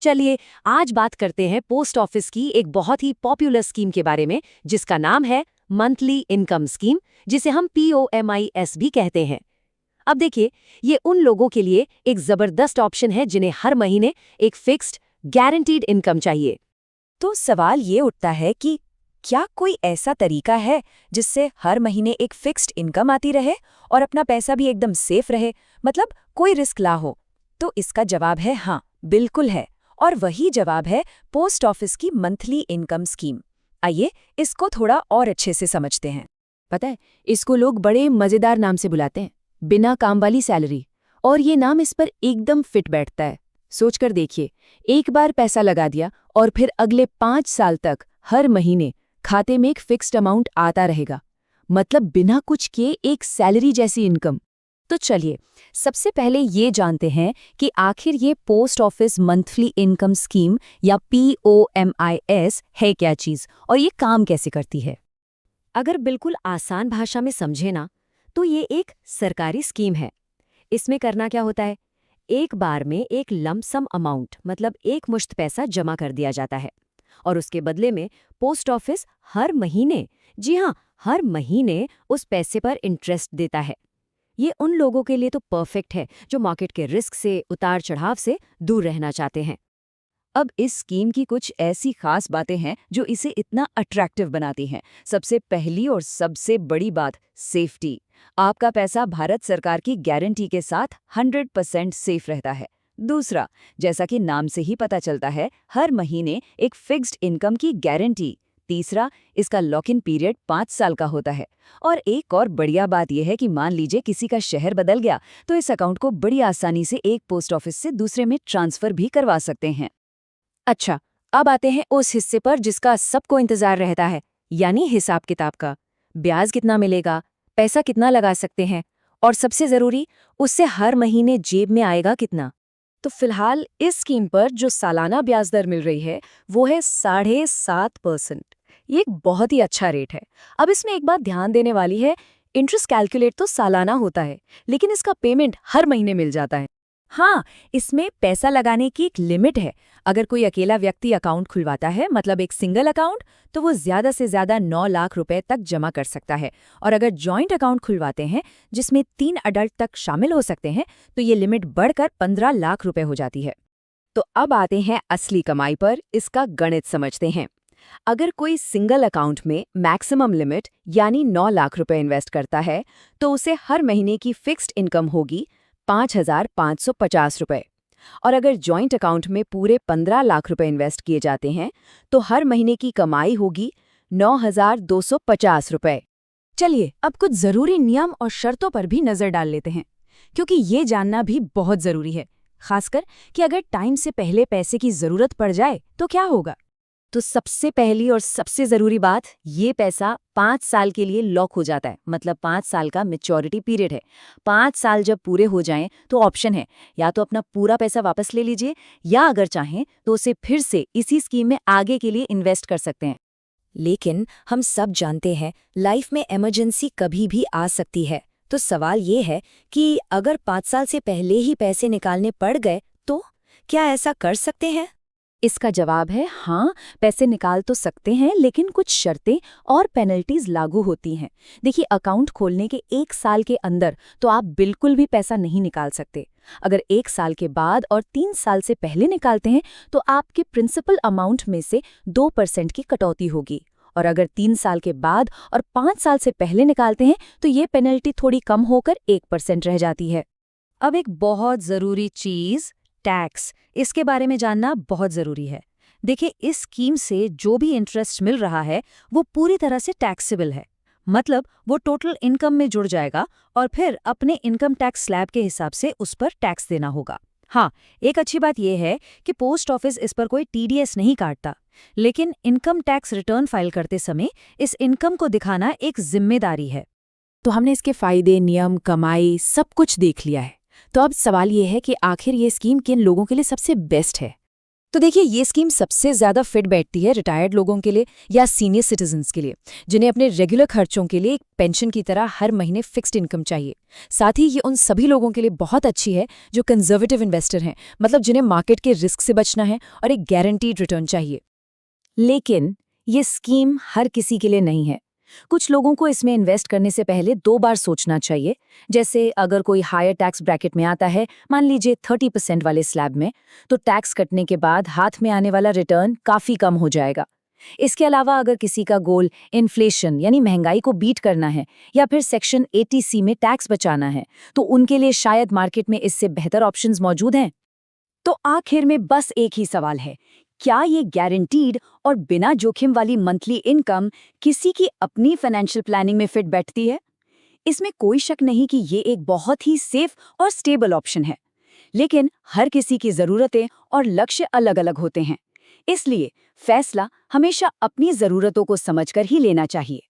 चलिए, आज बात करते हैं पोस्ट ऑफिस की एक बहुत ही पॉपुलर स्कीम के बारे में, जिसका नाम है मंथली इनकम स्कीम, जिसे हम POMIS भी कहते हैं। अब देखिए, ये उन लोगों के लिए एक जबरदस्त ऑप्शन है जिन्हें हर महीने एक फिक्स्ड, गारंटीड इनकम चाहिए। तो सवाल ये उठता है कि क्या कोई ऐसा तरीका है जिससे हर महीने एक फिक्स्ड इनकम आती रहे और अपना पैसा भी एकदम सेफ रहे, मतलब कोई रिस्क ना हो? तो इसका जवाब है हाँ, बिल्कुल है। और वही जवाब है पोस्ट ऑफिस की मंथली इनकम स्कीम। आइए इसको थोड़ा और अच्छे से समझते हैं। पता है, इसको लोग बड़े मजेदार नाम से बुलाते हैं, बिना काम वाली सैलरी। और ये नाम इस पर एकदम फिट बैठता है। सोचकर देखिए, एक बार पैसा लगा दिया और फिर अगले 5 साल तक हर महीने खाते में एक फिक्स्ड अमाउंट आता रहेगा। मतलब बिना कुछ किए एक सैलरी जैसी इनकम। तो चलिए, सबसे पहले ये जानते हैं कि आखिर ये post office monthly income scheme या POMIS है क्या चीज़ और ये काम कैसे करती है। अगर बिल्कुल आसान भाषा में समझे ना, तो ये एक सरकारी स्कीम है। इसमें करना क्या होता है, एक बार में एक लमसम अमाउंट, मतलब एक मुश्त पैसा जमा कर दिया जाता है और उसके बदले में पोस्ट ऑफिस हर महीने, जी हाँ, हर महीने उस पैसे पर इंटरेस्ट देता है। ये उन लोगों के लिए तो परफेक्ट है जो मार्केट के रिस्क से, उतार चढ़ाव से दूर रहना चाहते हैं। अब इस स्कीम की कुछ ऐसी खास बातें हैं जो इसे इतना अट्रैक्टिव बनाती हैं। सबसे पहली और सबसे बड़ी बात, सेफ्टी। आपका पैसा भारत सरकार की गारंटी के साथ 100% सेफ रहता है। दूसरा, जैसा कि नाम से ही पता चलता है, हर महीने एक फिक्स्ड इनकम की गारंटी। तीसरा, इसका लॉक इन पीरियड 5 साल का होता है। और एक और बढ़िया बात यह है कि मान लीजिए किसी का शहर बदल गया, तो इस अकाउंट को बड़ी आसानी से एक पोस्ट ऑफिस से दूसरे में ट्रांसफर भी करवा सकते हैं। अच्छा, अब आते हैं उस हिस्से पर जिसका सबको इंतजार रहता है, यानी हिसाब किताब का। ब्याज कितना मिलेगा, पैसा कितना लगा सकते हैं, और सबसे जरूरी, उससे हर महीने जेब में आएगा कितना। तो फिलहाल इस स्कीम पर जो सालाना ब्याज दर मिल रही है, वो है 7.5%। ये एक बहुत ही अच्छा रेट है। अब इसमें एक बात ध्यान देने वाली है, इंटरेस्ट कैलकुलेट तो सालाना होता है, लेकिन इसका पेमेंट हर महीने मिल जाता है। हाँ, इसमें पैसा लगाने की एक लिमिट है। अगर कोई अकेला व्यक्ति अकाउंट खुलवाता है, मतलब एक सिंगल अकाउंट, तो वो ज्यादा से ज्यादा 9 लाख रुपए तक जमा कर सकता है। और अगर जॉइंट अकाउंट खुलवाते हैं, जिसमें 3 अडल्ट तक शामिल हो सकते हैं, तो ये लिमिट बढ़कर 15 लाख रुपए हो जाती है। तो अब आते हैं असली कमाई पर, इसका गणित समझते हैं। अगर कोई सिंगल अकाउंट में मैक्सिमम लिमिट यानी 9 लाख रुपए इन्वेस्ट करता है, तो उसे हर महीने की फिक्स्ड इनकम होगी 5,550 रुपए। और अगर जॉइंट अकाउंट में पूरे 15 लाख रुपए इन्वेस्ट किए जाते हैं, तो हर महीने की कमाई होगी 9,250 रुपए। चलिए, अब कुछ जरूरी नियम और शर्तों पर भी नजर डाल लेते हैं, क्योंकि ये जानना भी बहुत जरूरी है, खासकर कि अगर टाइम से पहले पैसे की जरूरत पड़ जाए तो क्या होगा। तो सबसे पहली और सबसे जरूरी बात, ये पैसा 5 साल के लिए लॉक हो जाता है, मतलब 5 साल का मैच्योरिटी पीरियड है। 5 साल जब पूरे हो जाएं तो ऑप्शन है, या तो अपना पूरा पैसा वापस ले लीजिए, या अगर चाहें तो उसे फिर से इसी स्कीम में आगे के लिए इन्वेस्ट कर सकते हैं। लेकिन हम सब जानते हैं, लाइफ में इमरजेंसी कभी भी आ सकती है। तो सवाल ये है कि अगर 5 साल से पहले ही पैसे निकालने पड़ गए, तो क्या ऐसा कर सकते हैं? इसका जवाब है हाँ, पैसे निकाल तो सकते हैं, लेकिन कुछ शर्तें और पेनल्टीज लागू होती हैं। देखिए, अकाउंट खोलने के 1 साल के अंदर तो आप बिल्कुल भी पैसा नहीं निकाल सकते। अगर 1 साल के बाद और 3 साल से पहले निकालते हैं, तो आपके प्रिंसिपल अमाउंट में से 2% की कटौती होगी। और अगर 3 साल के बाद और 5 साल से पहले निकालते हैं, तो ये पेनल्टी थोड़ी कम होकर 1% रह जाती है। अब एक बहुत ज़रूरी चीज़, टैक्स, इसके बारे में जानना बहुत ज़रूरी है। देखिए, इस स्कीम से जो भी इंटरेस्ट मिल रहा है, वो पूरी तरह से टैक्सेबल है। मतलब वो टोटल इनकम में जुड़ जाएगा और फिर अपने इनकम टैक्स स्लैब के हिसाब से उस पर टैक्स देना होगा। हाँ, एक अच्छी बात यह है कि पोस्ट ऑफिस इस पर कोई TDS नहीं काटता, लेकिन इनकम टैक्स रिटर्न फाइल करते समय इस इनकम को दिखाना एक जिम्मेदारी है। तो हमने इसके फायदे, नियम, कमाई सब कुछ देख लिया है। तो अब सवाल ये है कि आखिर ये स्कीम किन लोगों के लिए सबसे बेस्ट है। तो देखिए, ये स्कीम सबसे ज्यादा फिट बैठती है रिटायर्ड लोगों के लिए या सीनियर सिटीजन्स के लिए, जिन्हें अपने रेगुलर खर्चों के लिए एक पेंशन की तरह हर महीने फिक्स्ड इनकम चाहिए। साथ ही ये उन सभी लोगों के लिए बहुत अच्छी है जो कंजर्वेटिव इन्वेस्टर हैं, मतलब जिन्हें मार्केट के रिस्क से बचना है और एक गारंटीड रिटर्न चाहिए। लेकिन ये स्कीम हर किसी के लिए नहीं है। कुछ लोगों को इसमें इन्वेस्ट करने से पहले 2 बार सोचना चाहिए। जैसे अगर कोई हायर टैक्स ब्रैकेट में आता है, मान लीजिए 30% वाले स्लैब में, तो टैक्स कटने के बाद हाथ में आने वाला रिटर्न काफी कम हो जाएगा। इसके अलावा अगर किसी का गोल इन्फ्लेशन यानी महंगाई को बीट करना है या फिर सेक्शन 80C में टैक्स बचाना है, तो उनके लिए शायद मार्केट में इससे बेहतर ऑप्शंस मौजूद हैं। तो आखिर में बस एक ही सवाल है, क्या ये गारंटीड और बिना जोखिम वाली मंथली इनकम किसी की अपनी फाइनेंशियल प्लानिंग में फिट बैठती है? इसमें कोई शक नहीं कि ये एक बहुत ही सेफ और स्टेबल ऑप्शन है। लेकिन हर किसी की ज़रूरतें और लक्ष्य अलग-अलग होते हैं। इसलिए फैसला हमेशा अपनी ज़रूरतों को समझकर ही लेना चाहिए।